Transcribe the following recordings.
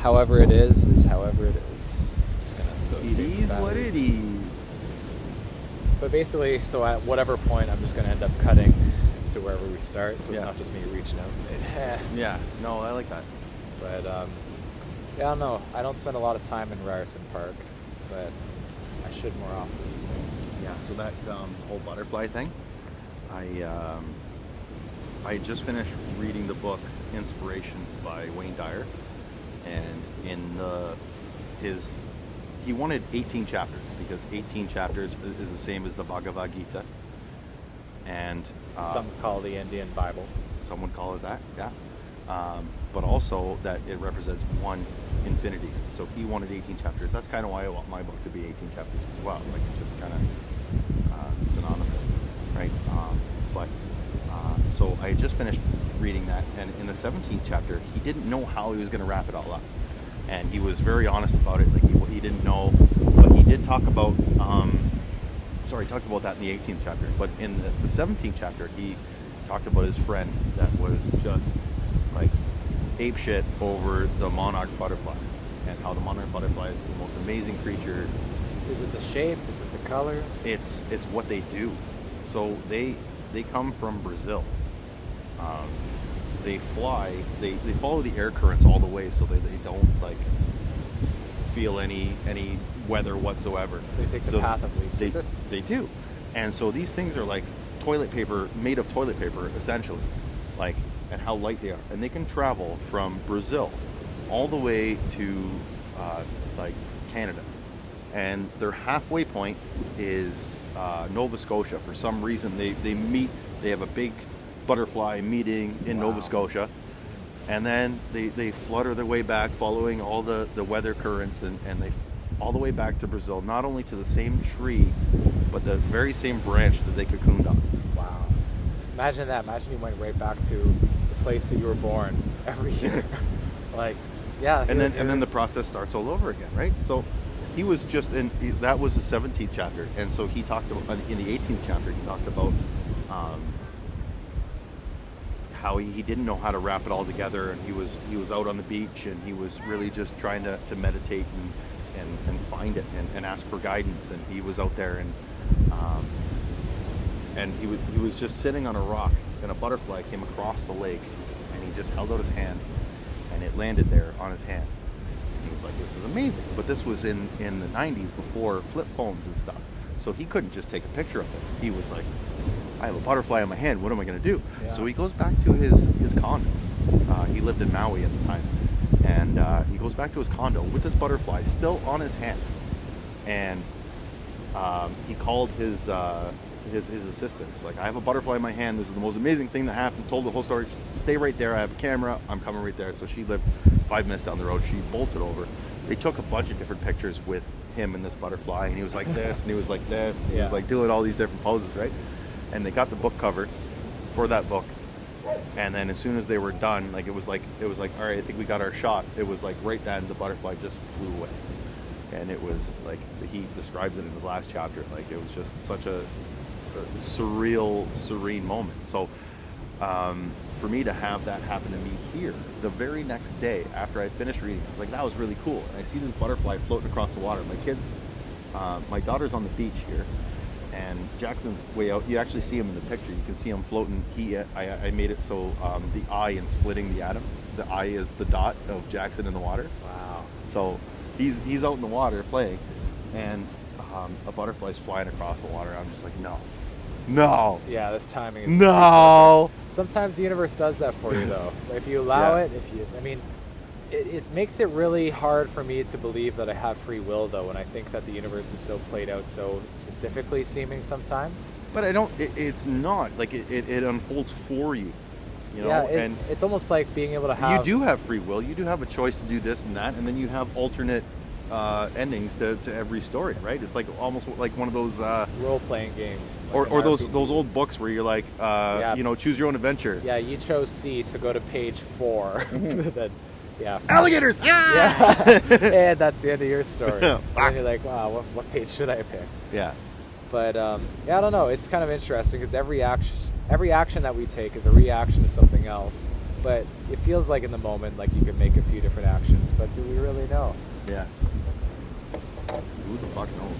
however it is however it is. Just gonna It is what it is. But basically, so at whatever point, I'm just gonna end up cutting to wherever we start, so it's not just me reaching out and saying, Yeah, no, I like that. But yeah, I don't know. I don't spend a lot of time in Ryerson Park, but I should more often. Yeah, so that whole butterfly thing, I just finished reading the book Inspiration by Wayne Dyer, and he wanted 18 chapters because 18 chapters is the same as the Bhagavad Gita, and some call the Indian Bible. Some would call it that, yeah. But also that it represents one infinity. So he wanted 18 chapters. That's kind of why I want my book to be 18 chapters as well. Like, it's just kind of synonymous, right? So I had just finished reading that, and in the 17th chapter, he didn't know how he was going to wrap it all up. And he was very honest about it. Like, he didn't know, but he did talk about, he talked about that in the 18th chapter. But in the 17th chapter, he talked about his friend that was just like apeshit over the monarch butterfly, and how the monarch butterfly is the most amazing creature. Is it the shape? Is it the color? It's what they do. So they come from Brazil. They fly. They follow the air currents all the way, so they don't like feel any weather whatsoever. They take the path of least resistance. They do, and so these things are like toilet paper, made of toilet paper, essentially, like, and how light they are, and they can travel from Brazil all the way to like Canada, and their halfway point is Nova Scotia. For some reason, they meet. They have a big butterfly meeting in Nova Scotia, and then they flutter their way back, following all the weather currents, and they all the way back to Brazil, not only to the same tree, but the very same branch that they cocooned on. Wow. Imagine that. Imagine you went right back to the place that you were born every year. Like, yeah. And then the process starts all over again, right? So he was just that was the 17th chapter, and so he talked about, in the 18th chapter, he talked about how he didn't know how to wrap it all together, and he was out on the beach, and he was really just trying to meditate and find it and ask for guidance, and he was out there, and he was just sitting on a rock, and a butterfly came across the lake, and he just held out his hand, and it landed there on his hand. And he was like, this is amazing. But this was in the 90s, before flip phones and stuff, so he couldn't just take a picture of it. He was like, I have a butterfly on my hand, what am I going to do? Yeah. So he goes back to his condo. He lived in Maui at the time, and he goes back to his condo with this butterfly still on his hand, and he called his assistant. He's like, I have a butterfly in my hand, this is the most amazing thing that happened. Told the whole story. Stay right there, I have a camera, I'm coming right there. So she lived 5 minutes down the road. She bolted over. They took a bunch of different pictures with him and this butterfly, and he was like this, and he was like this, and he was like doing all these different poses, right? And they got the book cover for that book, and then as soon as they were done, like it was like all right, I think we got our shot. It was like right then the butterfly just flew away, and it was like, he describes it in his last chapter, like it was just such a surreal, serene moment. So for me to have that happen to me here the very next day after I finished reading, like, that was really cool. And I see this butterfly floating across the water. My kids, my daughter's on the beach here, and Jackson's way out. You actually see him in the picture. You can see him floating. I made it so the eye in Splitting the Atom, the eye is the dot of Jackson in the water. Wow. So he's out in the water playing, and a butterfly's flying across the water. I'm just like, no. Yeah, this timing is no. Sometimes the universe does that for you, though. If you allow it, it makes it really hard for me to believe that I have free will, though, when I think that the universe is so played out, so specifically seeming sometimes. But I don't. It's not like it unfolds for you. You know, yeah, and it's almost like being able to have. You do have free will. You do have a choice to do this and that, and then you have alternate endings to every story, right? It's like almost like one of those role-playing games, like or those old books where you're like, choose your own adventure. Yeah, you chose C, so go to page 4. Then, alligators. Yeah, and that's the end of your story. And then you're like, wow, what page should I have picked? Yeah, but I don't know. It's kind of interesting because every action that we take is a reaction to something else, but it feels like in the moment, like you could make a few different actions, but do we really know? Yeah. Who the fuck knows?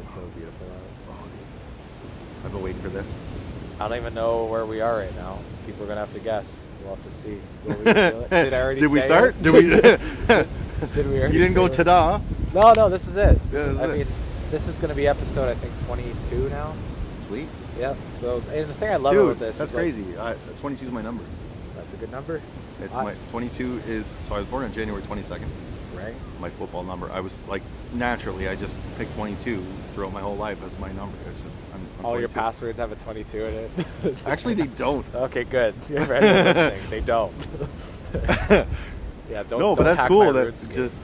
It's so beautiful out. I've been waiting for this. I don't even know where we are right now. People are gonna have to guess. We'll have to see. Will we feel it? Did I already Did we say start? it? Did we? Did we already You didn't say go it? ta-da. No, this is it. Yeah, I mean, this is gonna be episode, I think, 22 now. Sweet. Yep. So, and the thing I love Dude, about this that's is like, crazy. 22 is my number. that's a good number. It's my 22 is, so I was born on January 22nd. Right. My football number. I was like, naturally, I just picked 22 throughout my whole life as my number. It's just, I'm All your 22. passwords have a 22 in it. Actually, they don't. Okay, good. If anyone's listening, they don't. Yeah, don't. No, but don't that's hack cool. my That roots. just,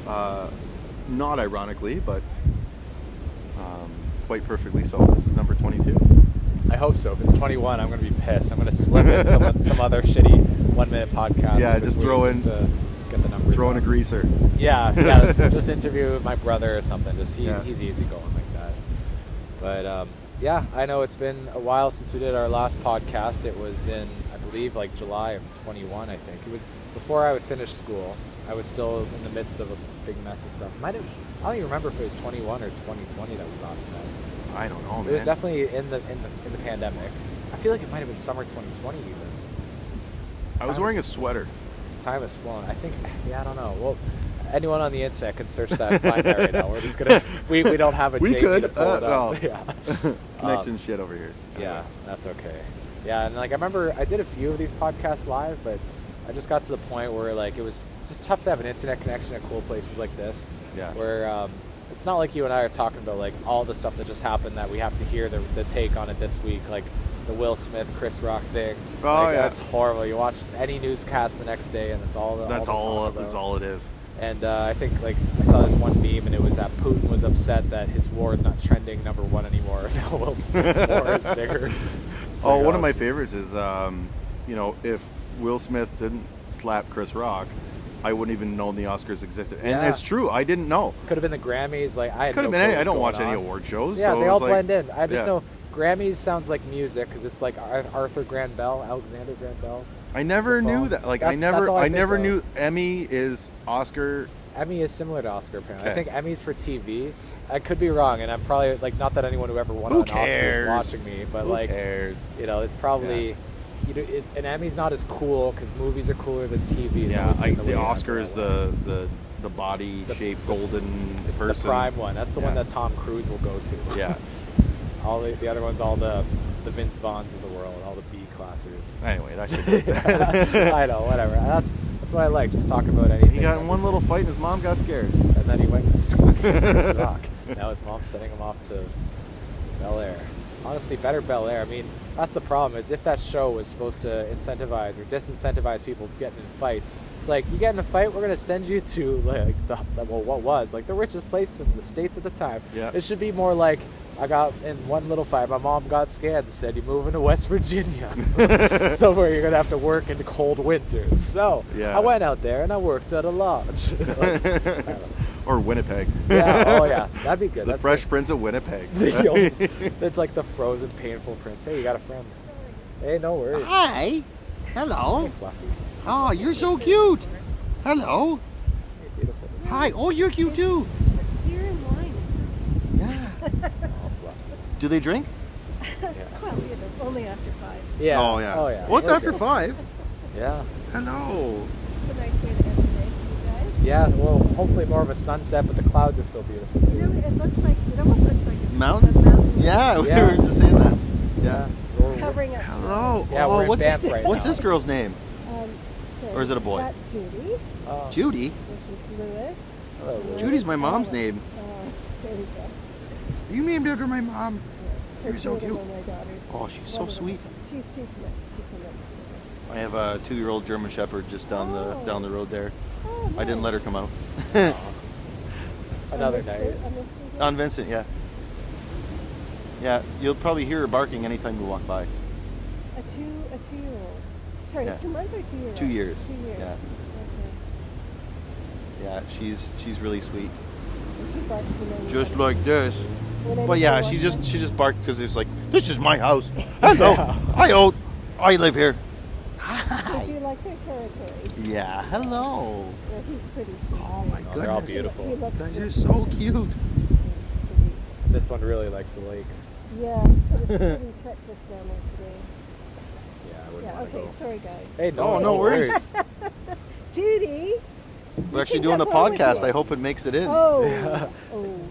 not ironically, but quite perfectly so. This is number 22. I hope so. If it's 21, I'm going to be pissed. I'm going to slip in some other shitty 1 minute podcast. Yeah, in just between throw in- just to get the numbers. Throw in a up. greaser. Yeah. Just interview my brother or something. Just Yeah. easy going like that. But yeah, I know it's been a while since we did our last podcast. It was in, I believe, like July of 21. I think it was before I would finish school. I was still in the midst of a big mess of stuff. I don't even remember if it was 21 or 2020 that we last met. I don't know, man. It was definitely in the pandemic. I feel like it might have been summer 2020 even. I was wearing a sweater. Time has flown. I think. Yeah, I don't know. Well, anyone on the internet can search that and find that right now. We're just gonna. We don't have a We JP could, to pull it up. well. Yeah. Connection shit over here. Yeah, that's okay. Yeah, and like I remember I did a few of these podcasts live, but I just got to the point where like it was just tough to have an internet connection at cool places like this. Yeah. Where it's not like you and I are talking about like all the stuff that just happened that we have to hear the take on it this week, like the Will Smith, Chris Rock thing. Oh, like, yeah. That's horrible. You watch any newscast the next day, and that's all. That's all it is. And I think like I saw this one meme, and it was that Putin was upset that his war is not trending #1 anymore. Now Will Smith's war is bigger. It's Oh, like, one of my geez. favorites is, if Will Smith didn't slap Chris Rock, I wouldn't even know the Oscars existed. And Yeah. it's true, I didn't know. Could have been the Grammys. Like I had Could have no been clue any. what I was don't going watch any on. award shows. Yeah, so they it all was like- blend in. I just yeah. know Grammys sounds like music because it's like Arthur Graham Bell, Alexander Graham Bell. I never the knew phone. that. Like That's all I think never of. knew Emmy is Oscar. Emmy is similar to Oscar apparently. I Okay. think Emmy's for TV. I could be wrong, and I'm probably like not that anyone who ever won Who an Oscar is cares? watching me, but Who like cares? it's probably. An Emmy's not as cool because movies are cooler than TV. It's Yeah, always been the way Oscar is that way. the body shaped golden It's person. the prime one. That's the one Yeah. that Tom Cruise will go to. Yeah. All the other ones, all the Vince Vaughns of the world, all the B classers. Anyway, that should. I know, whatever. That's what I like. Just talk about anything. He got in one little fight and his mom got scared. and then he went and skunked Chris Rock. Now his mom's sending him off to Bel Air. Honestly, better Bel Air. I mean, that's the problem. Is if that show was supposed to incentivize or disincentivize people getting in fights, it's like you get in a fight, we're gonna send you to like what was like the richest place in the states at the time. Yeah. It should be more like I got in one little fight. My mom got scared and said, "You're moving to West Virginia, somewhere you're gonna have to work in the cold winters." So Yeah. I went out there and I worked at a lodge. Like, I don't know. Or Winnipeg. Yeah, oh yeah, that'd be good. The That's Fresh Prince of Winnipeg. It's like the frozen, painful prince. Hey, you got a friend. Hey, no worries. Hi. Hello. Hey, Fluffy. Oh, you're so cute. Hello. Hey, beautiful. Hi. Oh, you're cute too. Beer and wine. Yeah. Oh, Fluffy. Do they drink? Well, only after 5. Yeah. Oh yeah. Oh yeah. What's We're after good. 5? Yeah. Hello. It's a nice way to end the day for you guys. Yeah. Well, hopefully more of a sunset, but the clouds are still beautiful You too. know, it looks like, it almost looks like Mountains? a mountain Yeah, we Yeah. were just saying that. Yeah. covering up. Hello. Yeah, oh, we're in what's Banff right what's now. this girl's name? So Or is it a boy? That's Judy. Oh. Judy. This is Lewis. Hello, Lewis. Judy's my mom's Alice. name. There we go. You named after my mom. So You're so two of them cute. are my daughters. Oh, she's so One of them sweet. is- She's nice. She's a nice. I have a 2-year-old German Shepherd just down Oh. the road there. Oh, I didn't nice. let her come out. Another On this night. street- on this street? On Vincent, yeah. Yeah, you'll probably hear her barking anytime you walk by. A 2-year-old. Sorry, Yeah. 2 months or 2 years? 2 years. 2 years. Yeah. Okay. Yeah, she's really sweet. And she barks when I Just like this. But yeah, she just barked because it's like, this is my house. Hello, I live here. Did you like their territory? Yeah, hello. Yeah, he's pretty sweet. Oh my Oh, they're all goodness. beautiful. He looks Guys are pretty so sweet. cute. He's pretty. This one really likes the lake. Yeah, but it's pretty treacherous down there today. Yeah, I wouldn't Yeah. want to Okay. go. Sorry, guys. Hey, Oh, no worries. Judy. We're actually can doing a have one with podcast. you. I hope it makes it in. Oh.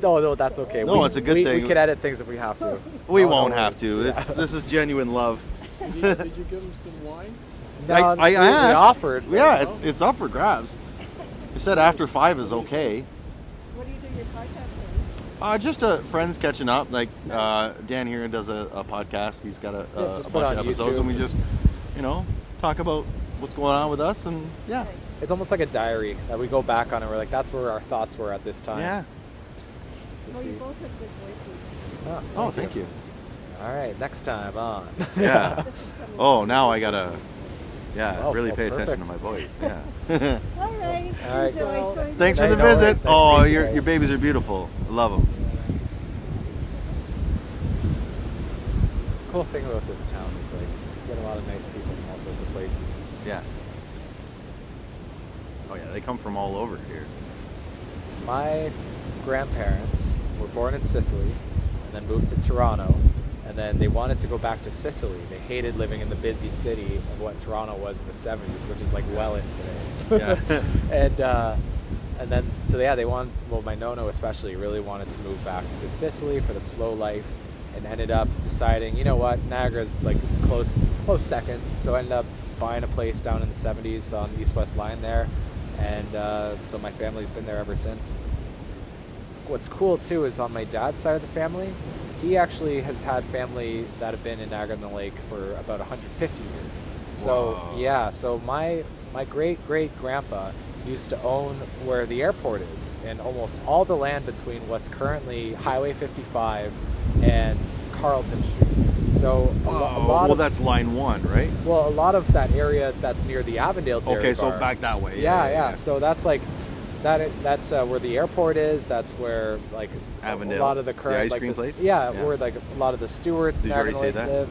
No, that's okay. No, it's a good we thing. could edit things if we have to. We Oh, no won't worries. have to. This is genuine love. Did you give him some wine? No, I we asked. offered. Yeah, it's up for grabs. They said after 5 is okay. What do you do your podcast in? Just friends catching up. Like Dan here does a podcast. He's got a just put bunch on of episodes, YouTube, and we just- just talk about what's going on with us, and yeah, It's almost like a diary that we go back on, and we're like, that's where our thoughts were at this time. yeah. So Well, see. you both have good voices. Oh, thank you. All right, next time on. Yeah. This is coming. Oh, now I gotta, Oh, really oh, pay attention perfect. to my voice. Yeah. All right. All right, Enjoy. well, So Thanks for Hey, the no worries. visit. Nice to Oh, meet you your guys. babies are beautiful. I love them. It's a cool thing about this town is like you get a lot of nice people from all sorts of places. Yeah. Oh yeah, they come from all over here. My grandparents were born in Sicily and then moved to Toronto, and then they wanted to go back to Sicily. They hated living in the busy city of what Toronto was in the 70s, which is like Welland today. Yeah. And then so yeah, they wanted, well, my nono especially really wanted to move back to Sicily for the slow life, and ended up deciding, you know what, Niagara's like close second, so I ended up buying a place down in the 70s on the East-West line there, and so my family's been there ever since. What's cool too is on my dad's side of the family, he actually has had family that have been in Niagara-on-the-Lake for about 150 years. So Wow. yeah, so my great-great-grandpa used to own where the airport is, and almost all the land between what's currently Highway 55 and Carleton Street. So a lot well, of that's line 1, right? a lot of that area that's near the Avondale Dairy Okay, so Bar. back that way. Yeah. So that's like that's where the airport is. That's where like Avondale, a lot of the the current ice like cream this- place? Yeah, Yeah. where like a lot of the stewards Did in you already say Niagara that? live.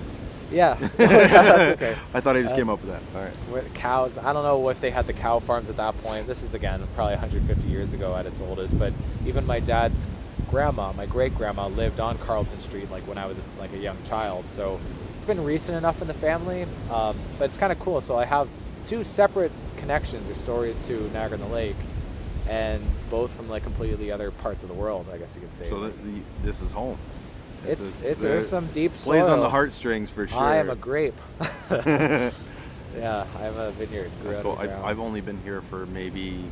Yeah. That's okay. I thought I just came up with that. All right. With cows, I don't know if they had the cow farms at that point. This is again probably 150 years ago at its oldest. But even my dad's grandma, my great grandma, lived on Carleton Street like when I was like a young child. So it's been recent enough in the family, but it's kind of cool. So I have two separate connections or stories to Niagara-on-the-Lake, and both from like completely other parts of the world, I guess you could say. So this is home. There's some deep plays soil. on the heartstrings for sure. I am a grape. That's Yeah, I have a vineyard. Grew cool. underground. I've only been here for maybe,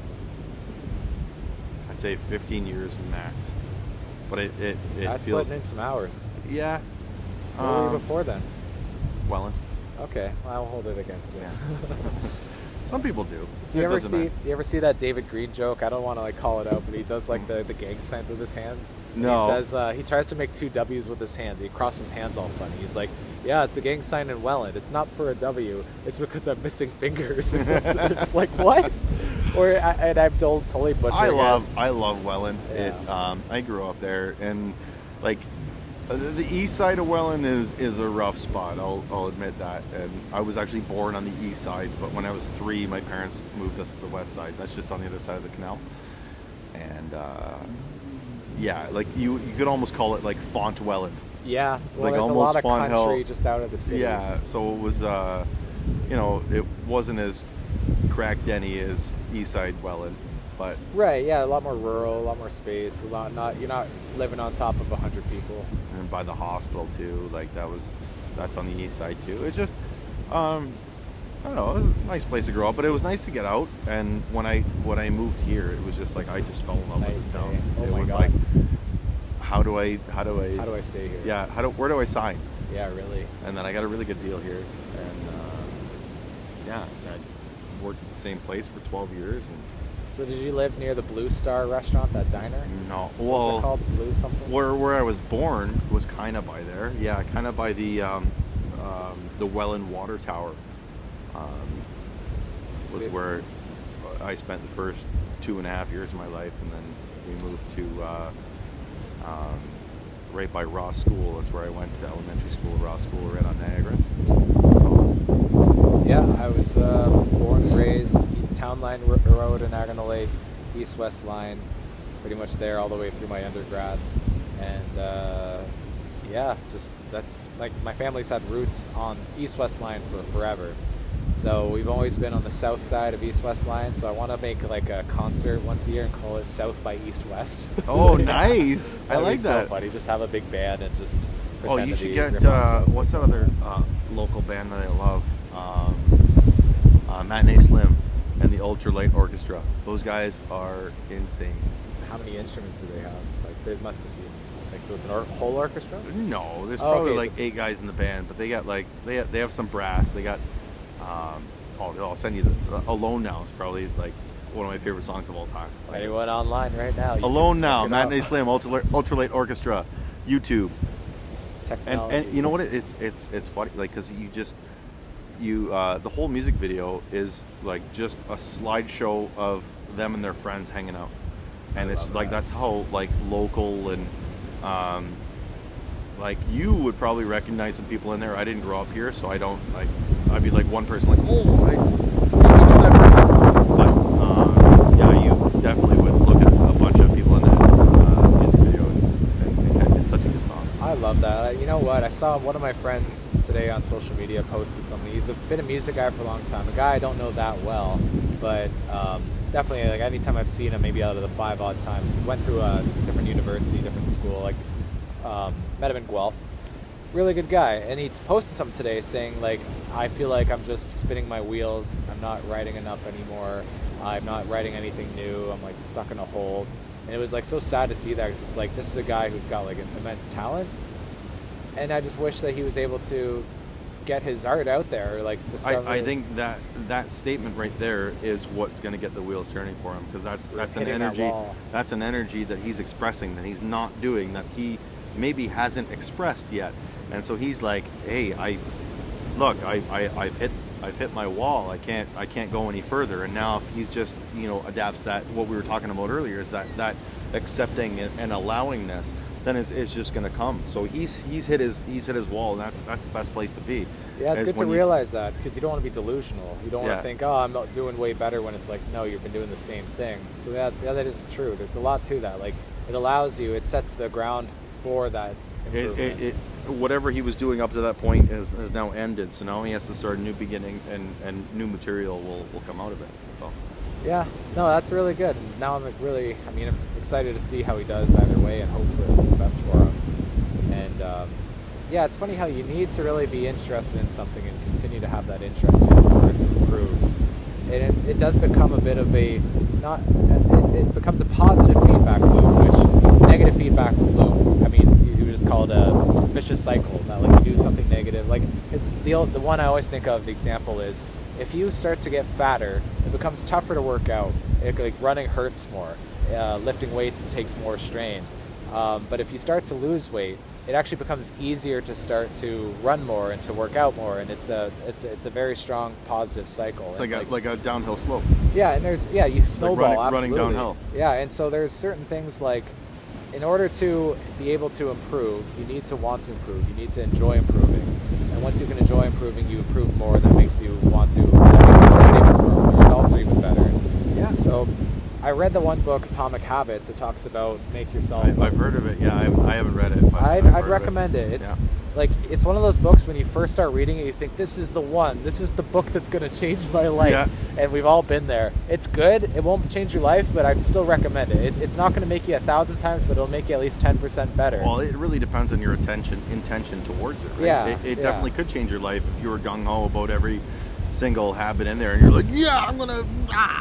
I'd say 15 years max. But it That's feels, putting in some hours. yeah. Where were you before then? Welland. Okay, I'll hold it against you. Yeah. Some people do. Do you It ever doesn't see? matter. Do you ever see that David Green joke? I don't want to like call it out, but he does like the gang signs with his hands. And No. He says he tries to make two W's with his hands. He crosses his hands all funny. He's like, "Yeah, it's the gang sign in Welland. It's not for a W. It's because I'm missing fingers." Or something. It's like what? And I'm totally butchering I love Welland. Yeah. I grew up there, and like the east side of Welland is a rough spot. I'll admit that. And I was actually born on the east side, but when I was 3, my parents moved us to the west side. That's just on the other side of the canal. And yeah, like you could almost call it like Font Welland. Yeah, well, Like there's a almost lot of Fawn country Hill. just out of the city. Yeah, so it was, it wasn't as crack denny as east side Welland, but Right, yeah, a lot more rural, a lot more space, you're not living on top of 100 people. and by the hospital too, like that's on the east side too. It just, I don't know, it was a nice place to grow up, but it was nice to get out. And when I moved here, it was just like I just fell in love with this town. Oh It my was God. like, how do I How do I stay here? yeah, where do I sign? Yeah, really. And then I got a really good deal here, and yeah, I worked at the same place for 12 years. And So did you live near the Blue Star restaurant, that diner? no, What's it well, called? Blue something? where I was born was kind of by there. Yeah, kind of by the Welland Water Tower. Was where I spent the first 2.5 years of my life, and then we moved to right by Ross School. That's where I went to elementary school. Ross School, right on Niagara. So Yeah, I was born and raised Town Line Road in Niagara Lake, East-West Line, pretty much there all the way through my undergrad. And yeah, just that's like my family's had roots on East-West Line for forever. So we've always been on the south side of East-West Line. So I want to make like a concert once a year and call it South by East-West. oh, nice! I That'd like be that. so funny. Just have a big band and just Oh, pretend you to should be get rip off South what's that by other East-West. local band that I love? Matinee Slim and the Ultralight Orchestra. Those guys are insane. How many instruments do they have? Like, there must just be like, so it's an whole orchestra? No, there's Oh, probably okay. like 8 guys in the band, but they got like they have some brass. They got I'll send you the Alone Now is probably like one of my favorite songs of all time. Like, Anyone online right now? you Alone can Now, look it Matinee up. Slim, Ultralight Orchestra, YouTube. Technology. And you know what? It's funny, like, because the whole music video is like just a slideshow of them and their friends hanging out, and I it's love like that. that's how like local and like you would probably recognize some people in there. I didn't grow up here, so I don't like. I'd be like one person, like, oh, I know that person. But yeah, you definitely would look at a bunch of people in that music video, and it's such a good song. I love that. You know what? I saw one of my friends today on social media posted something. He's been a music guy for a long time. A guy I don't know that well, but definitely, like, anytime I've seen him, maybe out of the 5 odd times, he went to a different university, different school. Like, met him in Guelph. Really good guy, and he posted something today saying, like, I feel like I'm just spinning my wheels. I'm not writing enough anymore. I'm not writing anything new. I'm like stuck in a hole. And it was like so sad to see that, because it's like, this is a guy who's got like an immense talent, and I just wish that he was able to get his art out there, or like discover. I think that statement right there is what's going to get the wheels turning for him, because that's an Hitting that energy. wall. That's an energy that he's expressing that he's not doing, that he maybe hasn't expressed yet, and so he's like, hey, I've hit my wall. I can't go any further. And now if he's just adapts that, what we were talking about earlier, is that accepting and allowingness, then it's just going to come. So he's hit his wall, and that's the best place to be. Yeah, it's is good to when you- realize that, because you don't want to be delusional. You don't want Yeah. to think, oh, I'm not doing way better, when it's like, no, you've been doing the same thing. So that is true. There's a lot to that. Like, it allows you, it sets the ground for that improvement. Whatever he was doing up to that point has now ended. So now he has to start a new beginning, and new material will come out of it. So Yeah, no, that's really good. And now I'm I'm excited to see how he does either way, and hope for the best for him. And yeah, it's funny how you need to really be interested in something and continue to have that interest in order to improve. And it does become a bit of it becomes a positive feedback loop, which negative feedback loop, you just call it a vicious cycle. That, like, you do something negative, like, it's the one I always think of, the example is, if you start to get fatter, it becomes tougher to work out. Like, running hurts more. Lifting weights takes more strain. But if you start to lose weight, it actually becomes easier to start to run more and to work out more, and it's a very strong positive cycle. it's And, like a downhill slope. yeah, and you snowball, running absolutely. downhill. Yeah, and so there's certain things, like, in order to be able to improve, you need to want to improve. You need to enjoy improving. And once you can enjoy improving, you improve more. That makes you want to, that makes you enjoy it even more. The results are even better. Yeah, so I read the one book, Atomic Habits. It talks about make yourself. I've heard of it. Yeah, I haven't read it. But I'd heard of recommend it. It's Yeah. like, it's one of those books, when you first start reading it, you think, this is the one. This is the book that's going to change my life. Yeah. And we've all been there. It's good. It won't change your life, but I'd still recommend it. It's not going to make you 1,000 times, but it'll make you at least 10% better. Well, it really depends on your intention towards it, right? Yeah, It yeah. definitely could change your life if you were gung-ho about every single habit in there, and you're like, yeah, I'm gonna.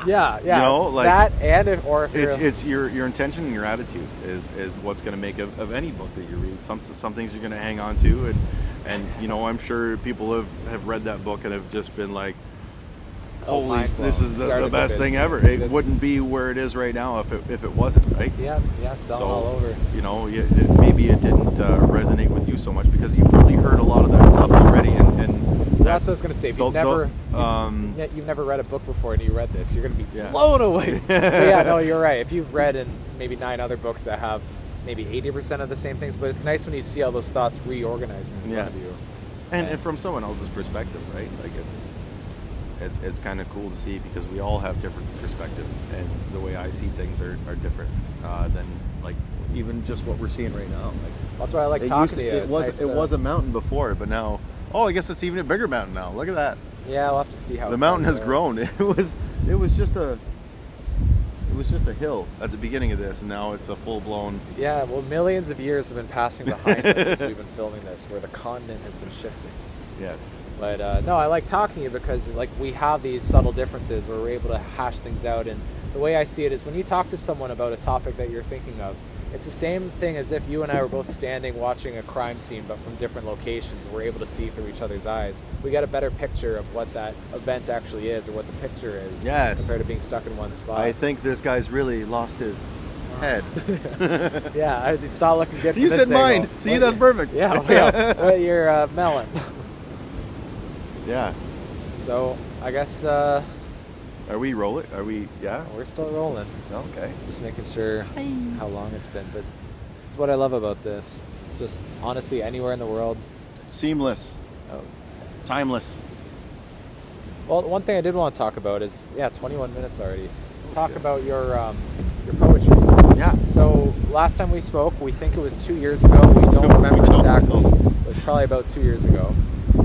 Yeah. You know, like, that, and if you're, It's your intention and your attitude is what's going to make of any book that you read. Some things you're going to hang on to, and I'm sure people have read that book and have just been like, holy, mind blown. this is the Started the best thing ever. business. It wouldn't be where it is right now if it wasn't, right? yeah, selling all over. Maybe it didn't resonate with you so much because you probably heard a lot of that stuff already, and That's what I was going to say. If you've never read a book before and you read this, you're going to be Yeah. blown away. But yeah, no, you're right. If you've read maybe 9 other books that have maybe 80% of the same things, but it's nice when you see all those thoughts reorganizing in front of you. And from someone else's perspective, right? Like it's kind of cool to see because we all have different perspective, and the way I see things are different than like even just what we're seeing right now. Like, that's why I like talking to you. It was a mountain before, but now, I guess it's even a bigger mountain now. Look at that. Yeah, we'll have to see how the mountain has grown. It was just a hill at the beginning of this, and now it's a full-blown. Yeah, well, millions of years have been passing behind us as we've been filming this, where the continent has been shifting. Yes. But no, I like talking to you because like we have these subtle differences where we're able to hash things out. And the way I see it is when you talk to someone about a topic that you're thinking of, it's the same thing as if you and I were both standing watching a crime scene, but from different locations. We're able to see through each other's eyes. We got a better picture of what that event actually is, or what the picture is, yes, compared to being stuck in one spot. I think this guy's really lost his head. Yeah, I just stop looking good. You from this said mine. angle. See, that's perfect. Yeah, well, you're melon. Yeah. So I guess. Are we rolling? Are we? Yeah. We're still rolling. Okay. Just making sure how long it's been, but it's what I love about this. Just honestly, anywhere in the world. Seamless. Oh. Timeless. Well, one thing I did want to talk about is 21 minutes already. Talk about your poetry. Yeah. So last time we spoke, we think it was 2 years ago. We don't remember exactly. It was probably about 2 years ago.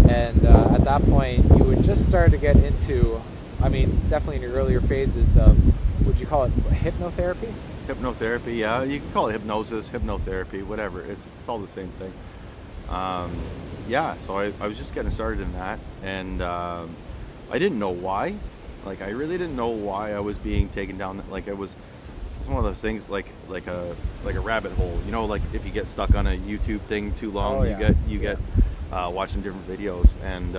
And at that point, you would just start to get into, I mean, definitely in your earlier phases of, would you call it hypnotherapy? Hypnotherapy, yeah. You can call it hypnosis, hypnotherapy, whatever. It's all the same thing. So I was just getting started in that, and I didn't know why. Like, I really didn't know why I was being taken down. Like, it's one of those things, like a rabbit hole. You know, like if you get stuck on a YouTube thing too long, you get watching different videos, and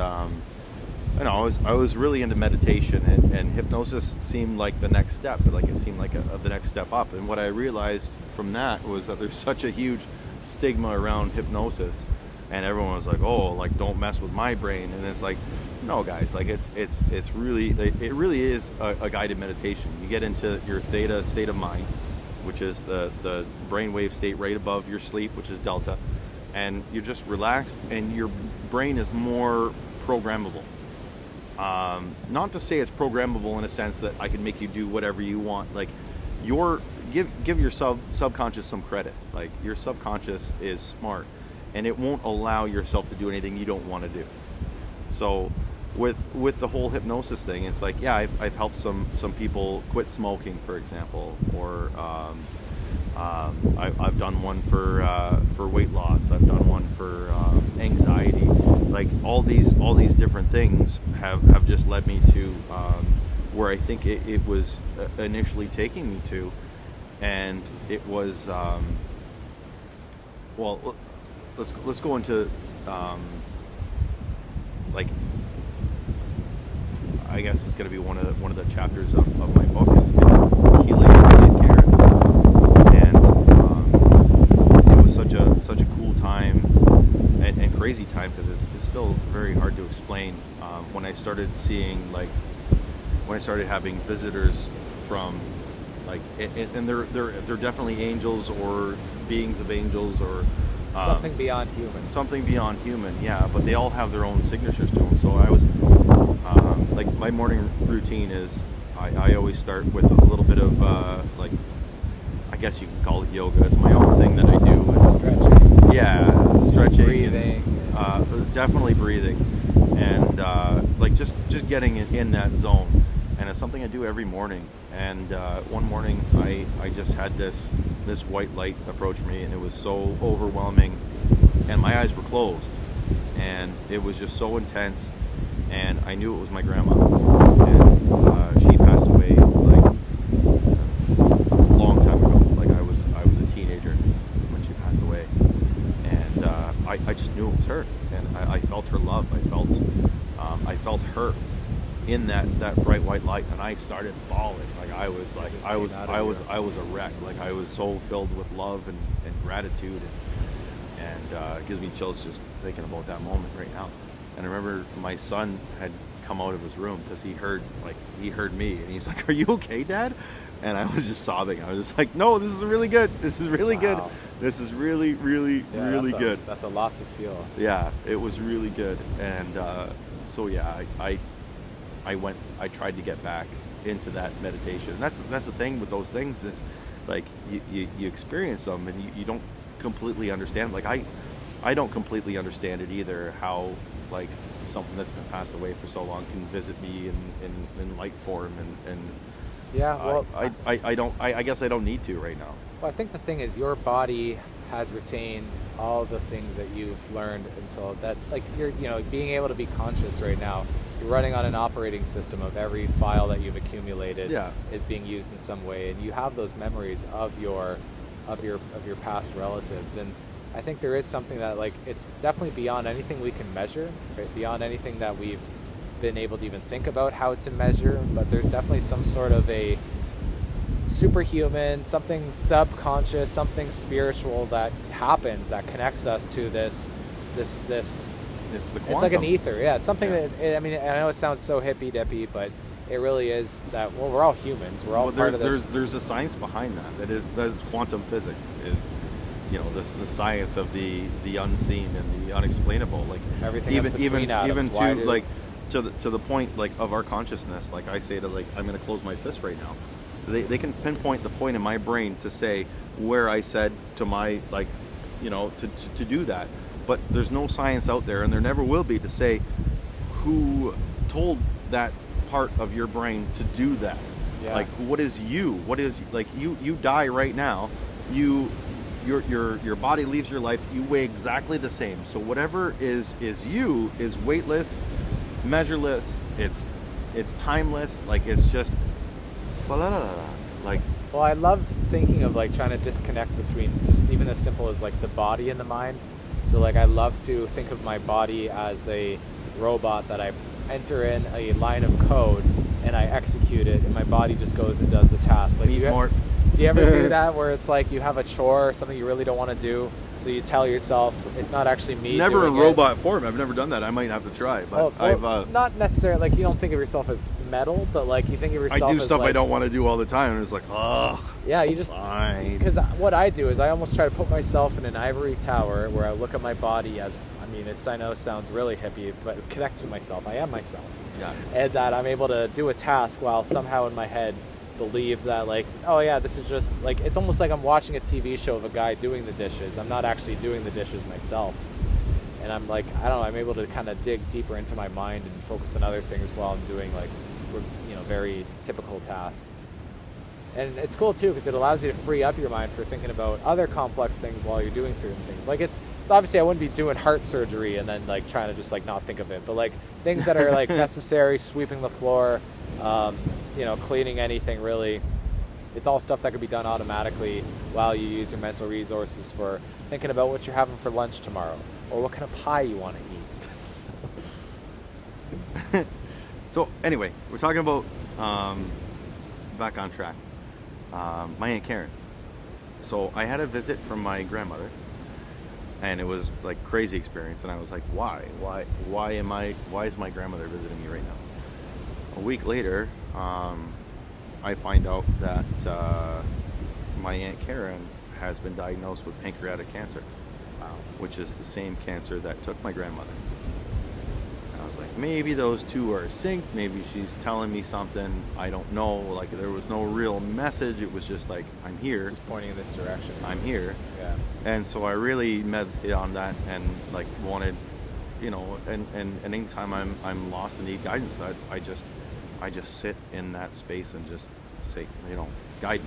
I was really into meditation, and hypnosis seemed like the next step. Like it seemed like the next step up. And what I realized from that was that there's such a huge stigma around hypnosis, and everyone was like, "Oh, like don't mess with my brain." And it's like, no, guys, like it really is a guided meditation. You get into your theta state of mind, which is the brainwave state right above your sleep, which is delta, and you're just relaxed, and your brain is more programmable. Not to say it's programmable in a sense that I can make you do whatever you want. Like, give your subconscious some credit. Like, your subconscious is smart, and it won't allow yourself to do anything you don't want to do. So with the whole hypnosis thing, it's like, yeah, I've helped some people quit smoking, for example, or I've done one for weight loss. I've done one for anxiety. Like all these different things have just led me to where I think it was initially taking me to, and it was well, let's go into like, I guess it's going to be one of the chapters of my book is healing and care, and it was such a cool time and crazy time, because it's still very hard to explain. When I started having visitors from, like, and they're definitely angels or beings of angels or something beyond human. Something beyond human, yeah. But they all have their own signatures to them. So I was like, my morning routine is I always start with a little bit of like, I guess you can call it yoga. It's my own thing that I do. With Stretching. Yeah, stretching, breathing, and, definitely breathing, and like just getting in that zone. And it's something I do every morning. And one morning I just had this white light approach me, and it was so overwhelming, and my eyes were closed, and it was just so intense, and I knew it was my grandma, and she passed away like a long time ago. Like I was a teenager when she passed away, and I just knew it was her, and I felt her love. I felt her in that bright white light, and I started bawling. Like I was a wreck. Like I was so filled with love and gratitude, and it gives me chills just thinking about that moment right now. And I remember my son had come out of his room because he heard me, and he's like, "Are you okay, Dad?" and I was just sobbing. I was just like, no, this is really good. This is really good. Wow. This is really, really, Yeah, really that's good. That's a lot to feel. Yeah, it was really good. And so yeah, I tried to get back into that meditation. And that's the thing with those things is like you experience them and you don't completely understand. Like I don't completely understand it either, how like something that's been passed away for so long can visit me in light form and Yeah, well, I guess I don't need to right now. Well, I think the thing is your body has retained all the things that you've learned until that, like you're, being able to be conscious right now. You're running on an operating system of every file that you've accumulated is being used in some way, and you have those memories of your past relatives. And I think there is something that, like, it's definitely beyond anything we can measure, right? Beyond anything that we've been able to even think about how to measure. But there's definitely some sort of a superhuman, something subconscious, something spiritual that happens that connects us to this. It's the quantum. It's like an ether, yeah. It's something that, I mean, I know it sounds so hippy-dippy, but it really is that, well, we're all humans. We're all part of this. There's a science behind that. That is quantum physics. Is the science of the unseen and the unexplainable. Like everything even atoms, to the point like of our consciousness. Like I say to like I'm going to close my fist right now. They can pinpoint the point in my brain to say where I said to my to do that. But there's no science out there, and there never will be, to say who told that part of your brain to do that. Yeah. Like, what is you? What is, like, you die right now. Your body leaves your life. You weigh exactly the same. So whatever is you is weightless, measureless. It's timeless. Like, it's just like. Well, I love thinking of like trying to disconnect between just even as simple as like the body and the mind. So like I love to think of my body as a robot that I enter in a line of code and I execute it, and my body just goes and does the task. Like, do you ever do that where it's like you have a chore or something you really don't want to do, so you tell yourself it's not actually me never doing in robot form. I've never done that. I might have to try, but I've not necessarily, like, you don't think of yourself as metal, but like you think of yourself I do as stuff like, I don't want to do all the time, and it's like, yeah, you just, because what I do is I almost try to put myself in an ivory tower where I look at my body as, I mean, this I know sounds really hippie, but it connects with myself. I am myself. Yeah. And that I'm able to do a task while somehow in my head believe that, like, oh yeah, this is just like, it's almost like I'm watching a TV show of a guy doing the dishes. I'm not actually doing the dishes myself. And I'm like, I don't know, I'm able to kind of dig deeper into my mind and focus on other things while I'm doing, like, very typical tasks. And it's cool too because it allows you to free up your mind for thinking about other complex things while you're doing certain things. Like, it's obviously I wouldn't be doing heart surgery and then like trying to just like not think of it, but like things that are like necessary, sweeping the floor, cleaning anything really. It's all stuff that could be done automatically while you use your mental resources for thinking about what you're having for lunch tomorrow or what kind of pie you want to eat. So anyway, we're talking about back on track. My Aunt Karen. So I had a visit from my grandmother, and it was like crazy experience. And I was like, why is my grandmother visiting me right now? A week later, I find out that my Aunt Karen has been diagnosed with pancreatic cancer, which is the same cancer that took my grandmother. And I was like, maybe those two are synced. Maybe she's telling me something. I don't know. Like, there was no real message. It was just like, I'm here. Just pointing in this direction. I'm here. Yeah. And so I really meditated on that and like wanted, and anytime I'm lost and need guidance, I just sit in that space and just say, guide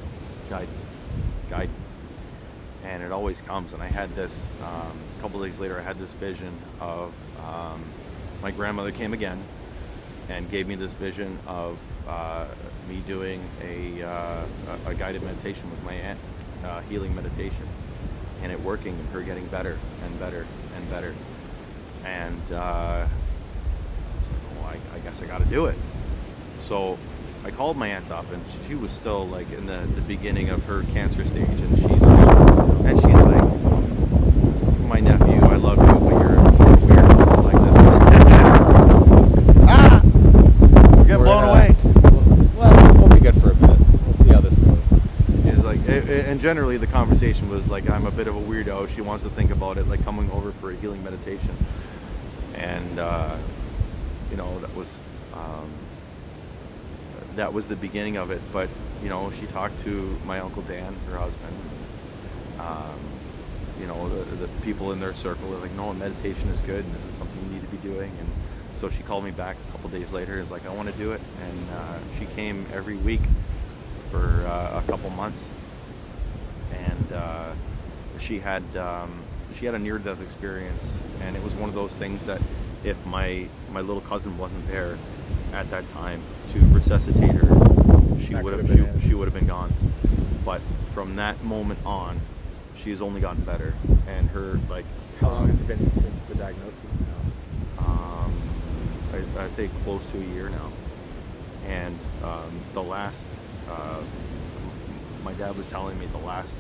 me. And it always comes. And I had this, a couple of days later, I had this vision of, my grandmother came again and gave me this vision of me doing a guided meditation with my aunt, healing meditation, and it working and her getting better and better and better. And I was like, I guess I got to do it. So I called my aunt up, and she was still like in the beginning of her cancer stage, and she's like, my nephew, I love you, but you're weird like this. Get blown away. Well, we'll be good for a bit. We'll see how this goes. and generally the conversation was like, I'm a bit of a weirdo. She wants to think about it, like coming over for a healing meditation. And, you know, that was the beginning of it. But, you know, she talked to my Uncle Dan, her husband. You know, the people in their circle were like, no, meditation is good and this is something you need to be doing. And so she called me back a couple days later. Is like, I want to do it. And she came every week for a couple months. And she had a near-death experience. And it was one of those things that if my little cousin wasn't there at that time to resuscitate her, she would have been gone. But from that moment on, she's only gotten better. And her, like, how long has it been since the diagnosis now? I'd say close to a year now. And the last, my dad was telling me the last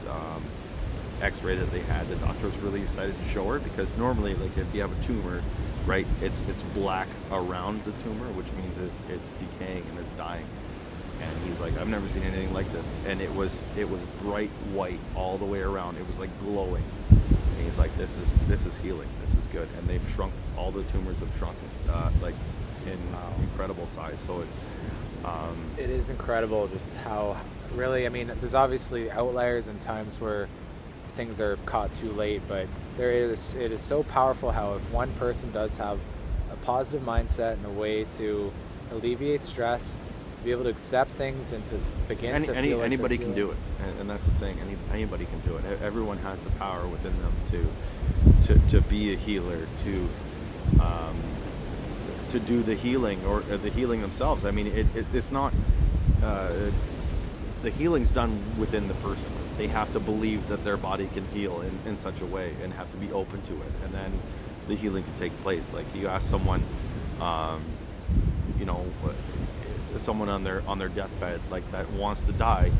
x-ray that they had, the doctor was really excited to show her, because normally, like, if you have a tumor, right, it's black around the tumor, which means it's decaying and it's dying. And he's like, I've never seen anything like this. And it was bright white all the way around. It was like glowing. And he's like, this is healing. This is good. And they've shrunk. All the tumors have shrunk, like in incredible size. So it is incredible just how really. I mean, there's obviously outliers and times where things are caught too late, but it is so powerful how if one person does have a positive mindset and a way to alleviate stress, to be able to accept things and to begin to feel like anybody can do it, and that's the thing. Anybody can do it. Everyone has the power within them to be a healer, to do the healing or the healing themselves. I mean, it's not the healing's done within the person. They have to believe that their body can heal in such a way, and have to be open to it, and then the healing can take place. Like, you ask someone, you know, someone on their deathbed, like, that wants to die,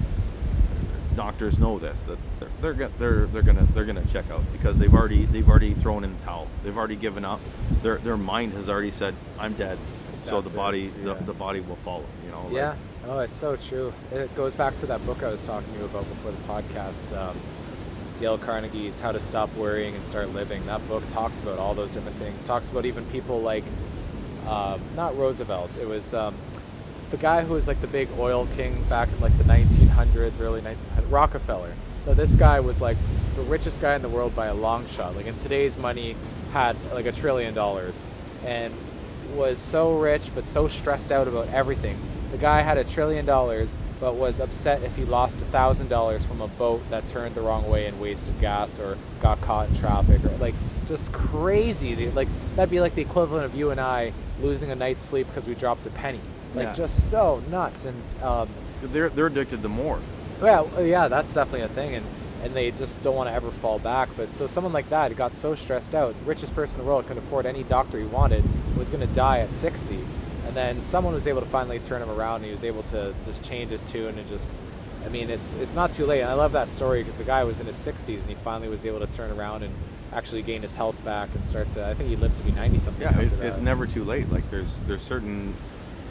doctors know this, that they're gonna check out, because they've already thrown in the towel. They've already given up. Their mind has already said, I'm dead. So the body will follow, you know. Yeah. Oh, it's so true. It goes back to that book I was talking to you about before the podcast, Dale Carnegie's How to Stop Worrying and Start Living. That book talks about all those different things. Talks about even people like, not Roosevelt. It was the guy who was like the big oil king back in like the 1900s, early 1900s, Rockefeller. So this guy was like the richest guy in the world by a long shot. Like, in today's money, had like $1 trillion, and was so rich but so stressed out about everything. The guy had $1 trillion, but was upset if he lost $1,000 from a boat that turned the wrong way and wasted gas or got caught in traffic, or like just crazy. Like, that'd be like the equivalent of you and I losing a night's sleep because we dropped a penny. Like, just so nuts. And they're addicted to more. Yeah, that's definitely a thing, and they just don't want to ever fall back. But so someone like that got so stressed out, richest person in the world, could afford any doctor he wanted, was going to die at 60. And then someone was able to finally turn him around, and he was able to just change his tune and just, I mean, it's not too late. And I love that story because the guy was in his 60s and he finally was able to turn around and actually gain his health back and start to, I think he lived to be 90-something. Yeah, it's never too late. Like, there's certain,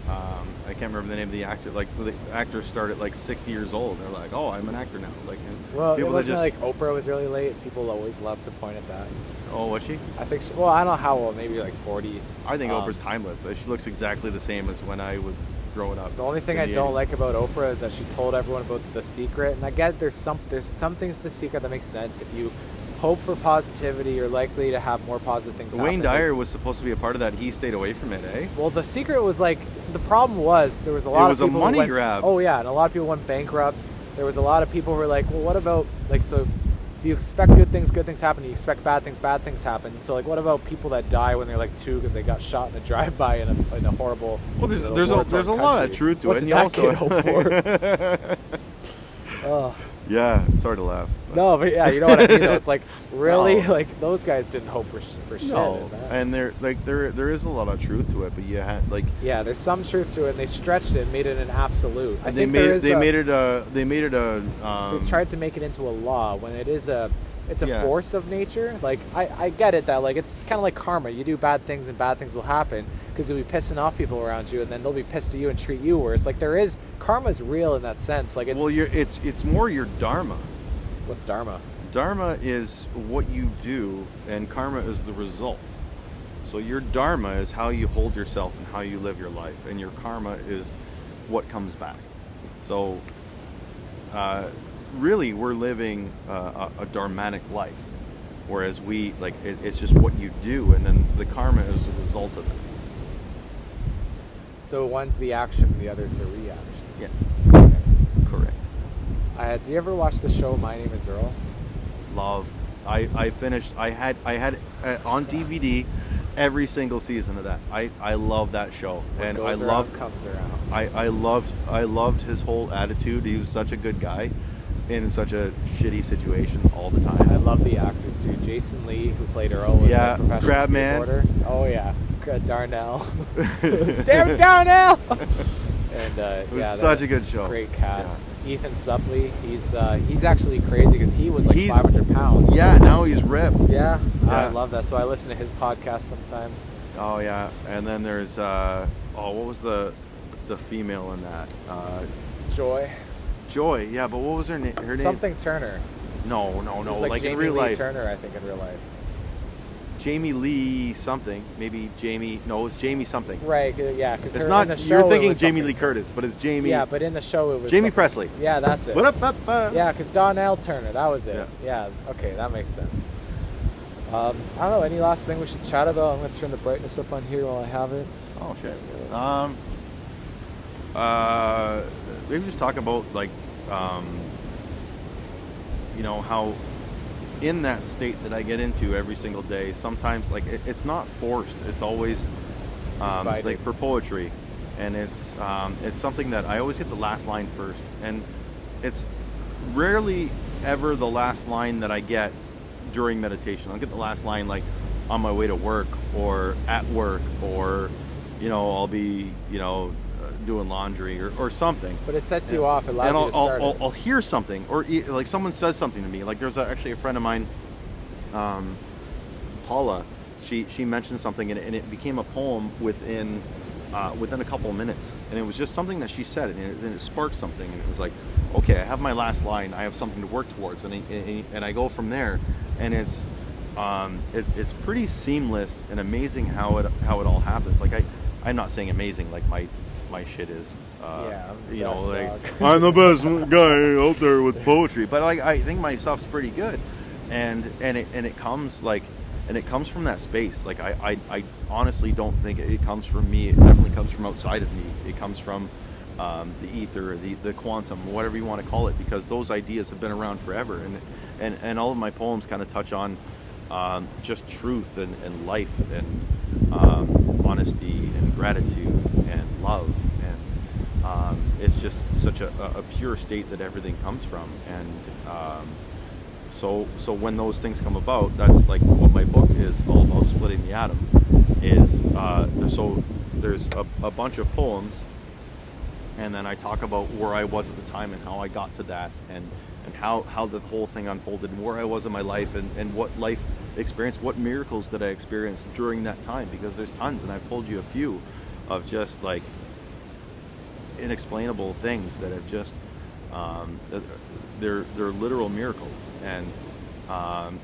I can't remember the name of the actor. Like, the actors start at like 60 years old. They're like, oh, I'm an actor now. Like, well, it wasn't like Oprah was really late. People always love to point at that. Oh, was she? I think so. Well, I don't know how old. Maybe like 40. I think Oprah's timeless. She looks exactly the same as when I was growing up. The only thing I don't like about Oprah is that she told everyone about The Secret. And I get there's some things in The Secret that make sense. If you hope for positivity, you're likely to have more positive things happen. Wayne Dyer was supposed to be a part of that. He stayed away from it, eh? Well, The Secret was like, the problem was there was a lot of people. It was a money grab. Oh yeah, and a lot of people went bankrupt. There was a lot of people who were like, well, what about, like, so if you expect good things happen. You expect bad things happen. So, like, what about people that die when they're like 2 because they got shot in a drive-by in a horrible? Well, there's a lot of truth to what it. Did that kid hope for? Oh. Yeah, sorry to laugh. No, but yeah, you know what I mean. Though. It's like really, like, those guys didn't hope for shit. No, and there is a lot of truth to it, but you had like there's some truth to it, and they stretched it, and made it an absolute. I think they made it a. They tried to make it into a law when it's a force of nature. Like, I get it that, like, it's kind of like karma. You do bad things and bad things will happen because you'll be pissing off people around you, and then they'll be pissed at you and treat you worse. Like, karma's real in that sense. Like, it's it's more your dharma. What's dharma? Dharma is what you do, and karma is the result. So your dharma is how you hold yourself and how you live your life, and your karma is what comes back. So really, we're living a dharmatic life, whereas it's just what you do, and then the karma is a result of it. So one's the action, the other's the reaction. Yeah, correct. Do you ever watch the show My Name Is Earl? Love. I finished. I had on DVD every single season of that. I love that show, What and goes I around loved. comes around. I loved his whole attitude. He was such a good guy in such a shitty situation all the time. I love the actors too. Jason Lee, who played Earl, was a professional Crab Man. skateboarder. Oh yeah, Darnell. Damn Darnell! And It was such a good show. Great cast. Ethan Suplee, he's actually crazy because he was like He's- 500 pounds. Yeah, now he's ripped. Yeah, I Yeah. love that. So I listen to his podcast sometimes. Oh yeah, and then there's what was the female in that? Joy. Joy. Yeah, but what was her name? Her name? Something Turner. No. It was like Jamie in real Lee life. Turner, I think, in real life. Jamie Lee something. Maybe Jamie. No, it's Jamie something. Right, yeah, because It's in not. the show, You're it thinking was Jamie something Lee Turner. Curtis, but it's Jamie. Yeah, but in the show it was Jamie something- Presley. Yeah, that's it. What up? Yeah, because Donnell Turner, that was it. Yeah. Okay, that makes sense. I don't know. Any last thing we should chat about? I'm gonna turn the brightness up on here while I have it. Oh shit. Maybe just talk about how in that state that I get into every single day, sometimes it's not forced. It's always Invited. like for poetry, and it's something that I always hit the last line first, and it's rarely ever the last line that I get during meditation. I'll get the last line like on my way to work or at work, or I'll be doing laundry or something. But it sets you off. It allows And you to start it. I'll hear something, or like someone says something to me. Like there's actually a friend of mine, Paula. She mentioned something, and it became a poem within a couple of minutes. And it was just something that she said, and it sparked something. And it was like, okay, I have my last line. I have something to work towards, and I go from there. And it's pretty seamless and amazing how it all happens. Like I'm not saying amazing, like my shit is Yeah, I'm the best dog. I'm the best guy out there with poetry, but I think my stuff's pretty good, and it comes from that space. Like I honestly don't think it comes from me. It definitely comes from outside of me. It comes from the ether, the quantum, whatever you want to call it, because those ideas have been around forever, and all of my poems kind of touch on just truth and life and honesty and gratitude and love, and it's just such a pure state that everything comes from. And so when those things come about, that's like what my book is all about, Splitting the Atom. Is so there's a bunch of poems, and then I talk about where I was at the time and how I got to that, and how the whole thing unfolded, and where I was in my life, and what life experience, what miracles did I experience during that time, because there's tons, and I've told you a few of just like inexplainable things that have just they're literal miracles, and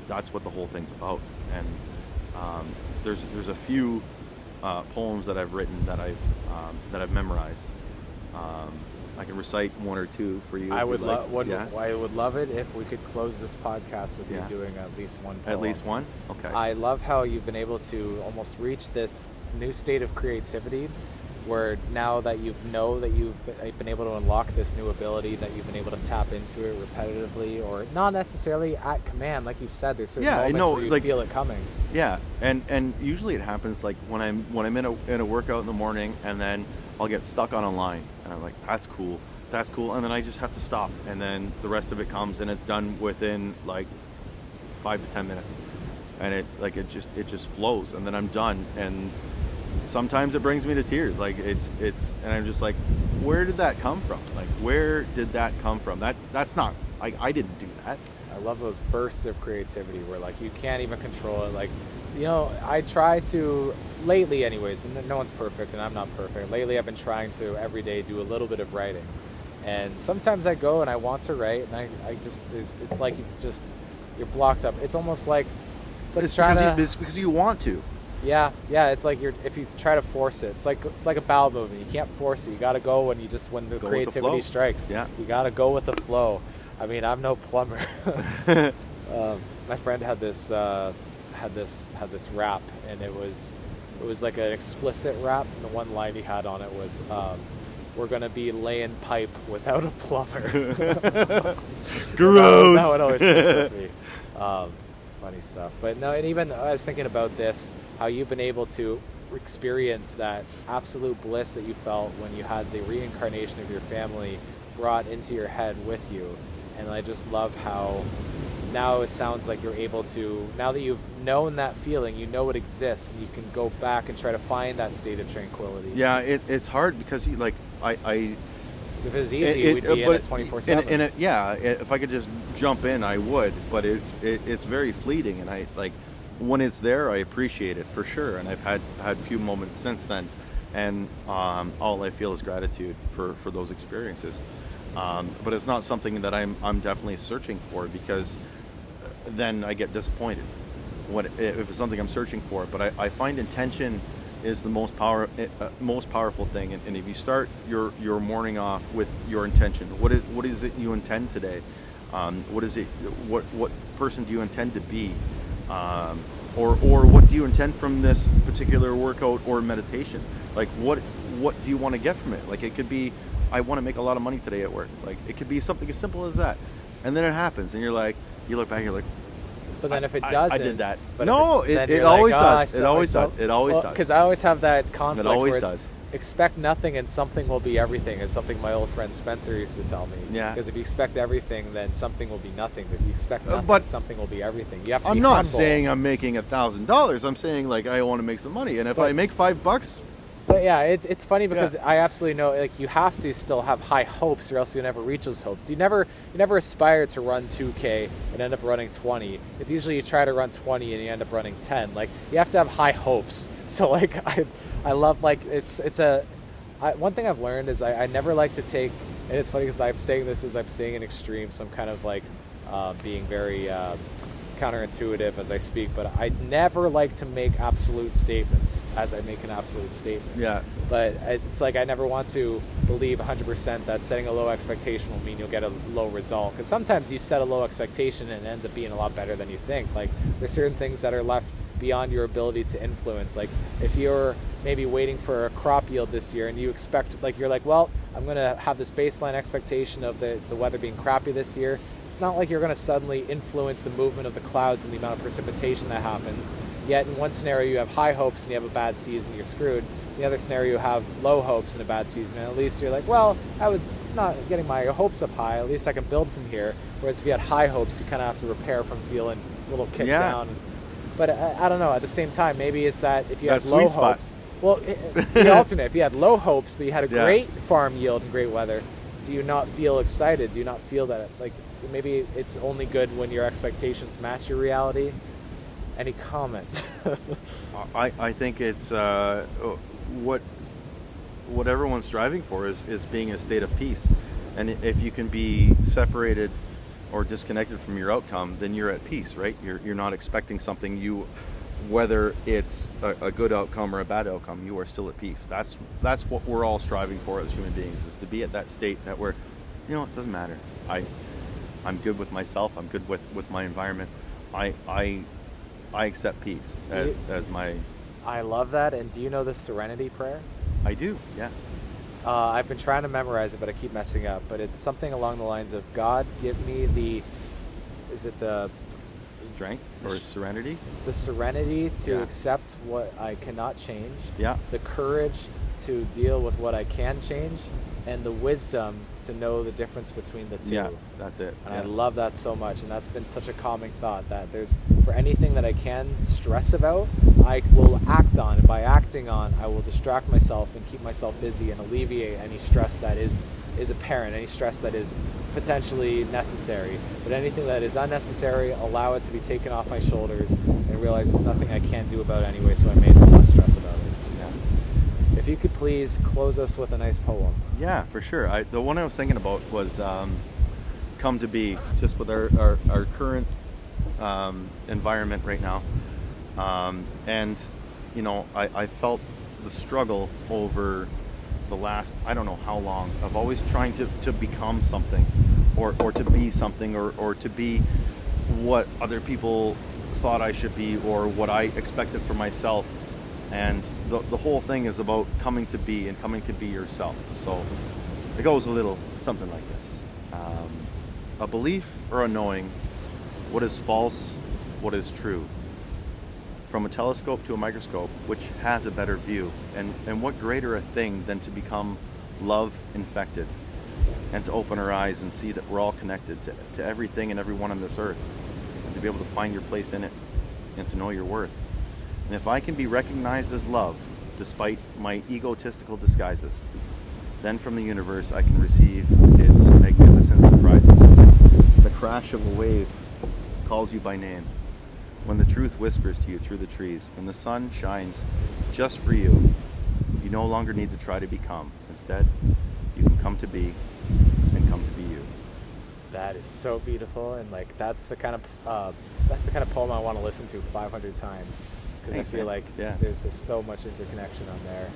that's what the whole thing's about. And there's a few poems that I've written that I've memorized. I can recite one or two for you. I would like. I would love it if we could close this podcast with you Yeah. doing at least one poem. At least one? Okay. I love how you've been able to almost reach this new state of creativity, where now that you've been able to unlock this new ability, that you've been able to tap into it repetitively, or not necessarily at command, like you've said. There's certain moments where you feel it coming. Yeah, and usually it happens like when I'm in a workout in the morning, and then I'll get stuck on a line, and I'm like, that's cool, and then I just have to stop, and then the rest of it comes, and it's done within like 5 to 10 minutes, and it just flows, and then I'm done. And sometimes it brings me to tears. Like it's and I'm just like, where did that come from? Like, where did that come from? That's not, I didn't do that. I love those bursts of creativity where like you can't even control it. Like, I try to, lately anyways, and no one's perfect and I'm not perfect. Lately I've been trying to every day do a little bit of writing. And sometimes I go and I want to write, and I just it's like you're blocked up. It's almost like It's trying to. it's because you want to. Yeah. It's like if you try to force it, it's like a bowel movement. You can't force it. You got to go when the Go with the creativity flow. strikes. Yeah. You got to go with the flow. I mean, I'm no plumber. My friend had this rap, and it was like an explicit rap, and the one line he had on it was, "We're gonna be laying pipe without a plumber." Gross. That one always sticks with me. Funny stuff. But no, and even I was thinking about this, how you've been able to experience that absolute bliss that you felt when you had the reincarnation of your family brought into your head with you. And I just love how now it sounds like you're able to, now that you've known that feeling, you know it exists, and you can go back and try to find that state of tranquility. Yeah, it's hard because I So if it was easy, we'd be in it 24/7. Yeah, if I could just jump in, I would. But it's very fleeting, and I like when it's there, I appreciate it for sure. And I've had a few moments since then, and all I feel is gratitude for those experiences. But it's not something that I'm definitely searching for, because then I get disappointed if it's something I'm searching for. But I find intention is the most powerful thing, and if you start your morning off with your intention, what is it you intend today? What person do you intend to be, or what do you intend from this particular workout or meditation? Like what do you want to get from it? Like it could be, I want to make a lot of money today at work. Like it could be something as simple as that, and then it happens, and you look back, you're like, but then if it doesn't, I did that. But No, it always does. It always does. It always does. Because I always have that conflict. It always where it's does. Expect nothing and something will be everything, is something my old friend Spencer used to tell me. Yeah. Because if you expect everything, then something will be nothing. But if you expect nothing, but something will be everything. You have to I'm be not humble. saying I'm making $1,000. I'm saying like I want to make some money, and if I make $5, But yeah, it's funny because I absolutely know, like, you have to still have high hopes, or else you'll never reach those hopes. You never aspire to run 2K and end up running 20. It's usually you try to run 20 and you end up running 10. Like, you have to have high hopes. So like I love, like, one thing I've learned is I never like to take, and it's funny because I'm saying this as I'm saying an extreme, so I'm kind of like being very counterintuitive as I speak, but I never like to make absolute statements as I make an absolute statement. yeah, But it's like I never want to believe 100% that setting a low expectation will mean you'll get a low result. Because sometimes you set a low expectation and it ends up being a lot better than you think. Like, there's certain things that are left beyond your ability to influence. Like, if you're maybe waiting for a crop yield this year and you expect, like, you're like, well, I'm going to have this baseline expectation of the weather being crappy this year. It's not like you're going to suddenly influence the movement of the clouds and the amount of precipitation that happens. Yet in one scenario you have high hopes and you have a bad season, you're screwed. In the other scenario you have low hopes and a bad season, and at least you're like, well, I was not getting my hopes up high, at least I can build from here. Whereas if you had high hopes, you kind of have to repair from feeling a little kicked down. But I don't know, at the same time, maybe it's that if you had low hopes, well, the alternate, if you had low hopes but you had a great farm yield and great weather, do you not feel excited? Do you not feel that, like, maybe it's only good when your expectations match your reality? Any comments? I think it's what everyone's striving for is being a state of peace, and if you can be separated or disconnected from your outcome, then you're at peace, right? You're not expecting something. Whether it's a good outcome or a bad outcome, you are still at peace. That's what we're all striving for as human beings, is to be at that state that we're, it doesn't matter. I'm good with myself. I'm good with my environment. I accept peace as my. I love that. And do you know the Serenity Prayer? I do. Yeah. I've been trying to memorize it, but I keep messing up. But it's something along the lines of, God, give me the strength or serenity? The serenity to accept what I cannot change. Yeah. The courage to deal with what I can change, and the wisdom to know the difference between the two. Yeah, that's it. And I love that so much, and that's been such a calming thought, that there's, for anything that I can stress about, I will act on, and by acting on, I will distract myself and keep myself busy and alleviate any stress that is apparent, any stress that is potentially necessary. But anything that is unnecessary, allow it to be taken off my shoulders and realize there's nothing I can't do about it anyway, so I may as well not stress about it. Yeah. If If you could please close us with a nice poem. Yeah, for sure. The one I was thinking about was "Come to Be," just with our current environment right now, and you know, I felt the struggle over the last, I don't know how long, of always trying to become something, or to be something, or to be what other people thought I should be, or what I expected for myself. And the whole thing is about coming to be, and coming to be yourself. So it goes a little something like this. A belief or a knowing what is false, what is true. From a telescope to a microscope, which has a better view. And what greater a thing than to become love infected, and to open our eyes and see that we're all connected to everything and everyone on this earth, and to be able to find your place in it, and to know your worth. And if I can be recognized as love, despite my egotistical disguises, then from the universe I can receive its magnificent surprises. The crash of a wave calls you by name, when the truth whispers to you through the trees, when the sun shines just for you, you no longer need to try to become. Instead, you can come to be, and come to be you. That is so beautiful, and like that's the kind of poem I want to listen to 500 times, because I feel like there's just so much interconnection on there.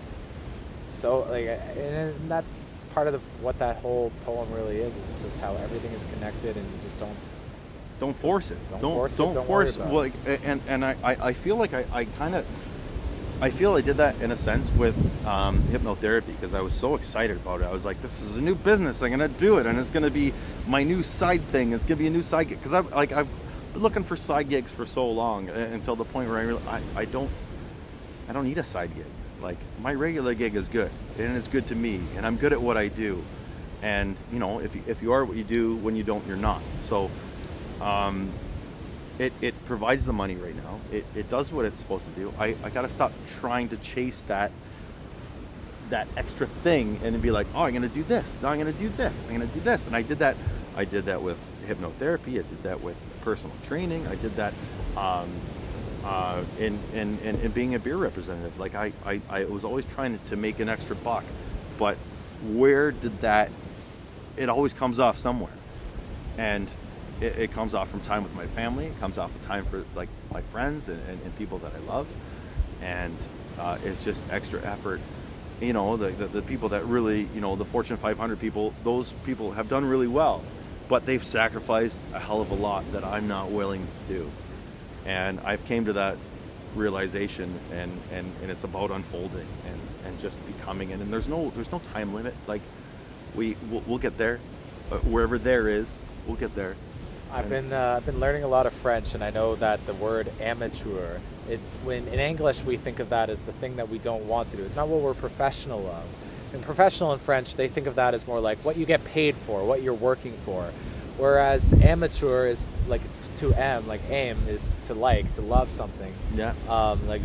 So like, and that's part of what that whole poem really is just how everything is connected, and you just don't force it. Don't force. Well, and I feel like I feel I did that in a sense with hypnotherapy, because I was so excited about it. I was like, this is a new business. I'm gonna do it, and it's gonna be my new side thing. It's gonna be a new side gig, because I've been looking for side gigs for so long, until the point where I don't need a side gig. Like, my regular gig is good, and it's good to me, and I'm good at what I do. And you know, if you are what you do, when you don't, you're not. So. It provides the money right now. It does what it's supposed to do. I got to stop trying to chase that extra thing and be like, oh, I'm going to do this. No, I'm going to do this. I'm going to do this. And I did that with hypnotherapy. I did that with personal training. I did that in being a beer representative. Like I was always trying to make an extra buck, but where did that? It always comes off somewhere, and it comes off from time with my family. It comes off of time for like my friends and people that I love, and it's just extra effort. You know, the people that really, you know, the Fortune 500 people, those people have done really well, but they've sacrificed a hell of a lot that I'm not willing to do. And I've came to that realization, and it's about unfolding and just becoming it. And there's no time limit. Like we'll get there, wherever there is, we'll get there. I've been learning a lot of French, and I know that the word amateur, it's when in English we think of that as the thing that we don't want to do. It's not what we're professional of. In professional in French, they think of that as more like what you get paid for, what you're working for. Whereas amateur is like aim is to love something. Yeah. Like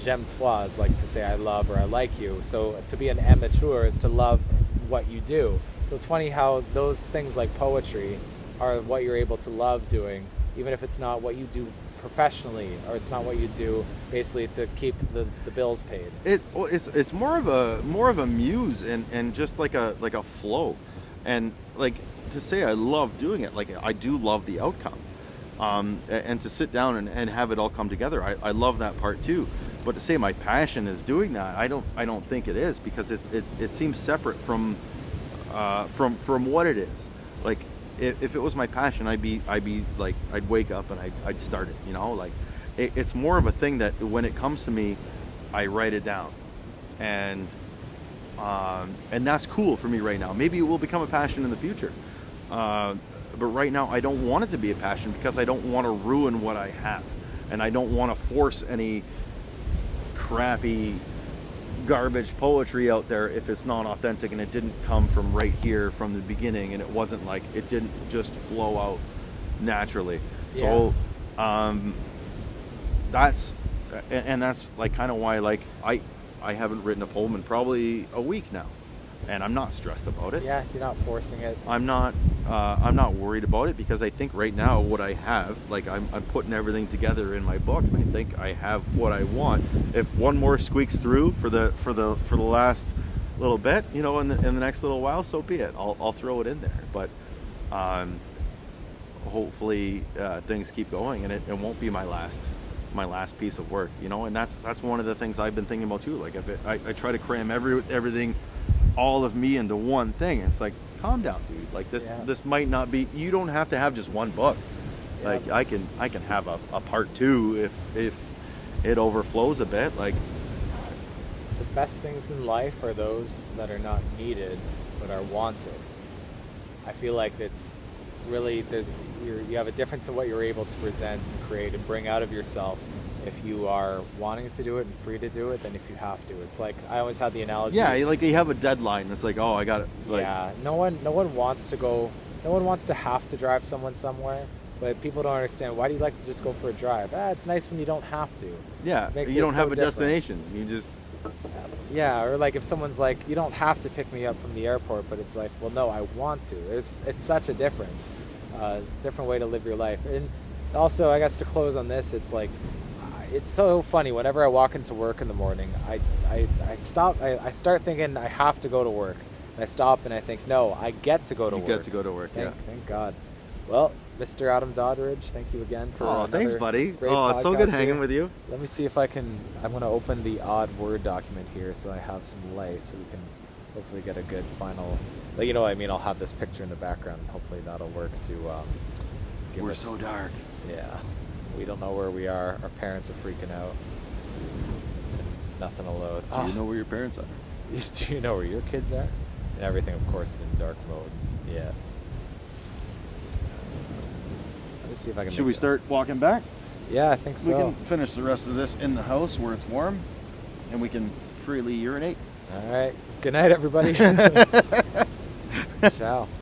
j'aime toi is like to say I love or I like you. So to be an amateur is to love what you do. So it's funny how those things like poetry are what you're able to love doing, even if it's not what you do professionally, or it's not what you do basically to keep the bills paid. It's more of a muse and just like a flow, and like to say I love doing it, like I do love the outcome, and to sit down and have it all come together, I love that part too. But to say my passion is doing that, I don't think it is, because it seems separate from what it is. Like if it was my passion, I'd be like, I'd wake up and I'd start it, you know. Like it's more of a thing that when it comes to me, I write it down, and that's cool for me right now. Maybe it will become a passion in the future, but right now I don't want it to be a passion, because I don't want to ruin what I have, and I don't want to force any crappy garbage poetry out there if it's not authentic and it didn't come from right here from the beginning, and it wasn't like, it didn't just flow out naturally. Yeah. So that's like kind of why, like I haven't written a poem in probably a week now, and I'm not stressed about it. Yeah, you're not forcing it. I'm not worried about it, because I think right now what I have, like I'm putting everything together in my book, and I think I have what I want. If one more squeaks through for the last little bit, you know, in the next little while, so be it. I'll throw it in there. But hopefully things keep going, and it won't be my last piece of work, you know. And that's one of the things I've been thinking about too. Like I try to cram everything, all of me, into one thing. It's like, calm down, dude. Like this might not be. You don't have to have just one book. Yeah. Like I can have a part 2 if it overflows a bit. Like, The best things in life are those that are not needed but are wanted. I feel like it's really you have a difference in what you're able to present and create and bring out of yourself if you are wanting to do it and free to do it than if you have to. It's like, I always had the analogy. yeah, like you have a deadline. It's like, oh, I got it. Like, Yeah, no one wants to have to drive someone somewhere, but people don't understand, why do you like to just go for a drive? It's nice when you don't have to. yeah, Makes you it don't so have a different. destination. You just Yeah, or like if someone's like, you don't have to pick me up from the airport, but it's like, well, no, I want to. It's such a difference. It's a different way to live your life. And also, I guess to close on this, it's like, it's so funny. Whenever I walk into work in the morning, I start thinking I have to go to work. And I stop and I think, no, I get to go to work. get to go to work. Thank God. Well, Mr. Adam Dodridge, thank you again for Oh, thanks, another buddy. great Oh, it's so good podcast hanging here. with you. Let me see if I can. I'm going to open the odd Word document here so I have some light so we can hopefully get a good final. You know what I mean? I'll have this picture in the background. And hopefully that'll work to give We're us. so dark. Yeah. We don't know where we are. Our parents are freaking out. Nothing to load. Do you know where your parents are? Do you know where your kids are? And everything, of course, is in dark mode. Yeah. Let me see if I can. Should we start walking back? Yeah, I think so. We can finish the rest of this in the house where it's warm, and we can freely urinate. All right. Good night, everybody. Ciao.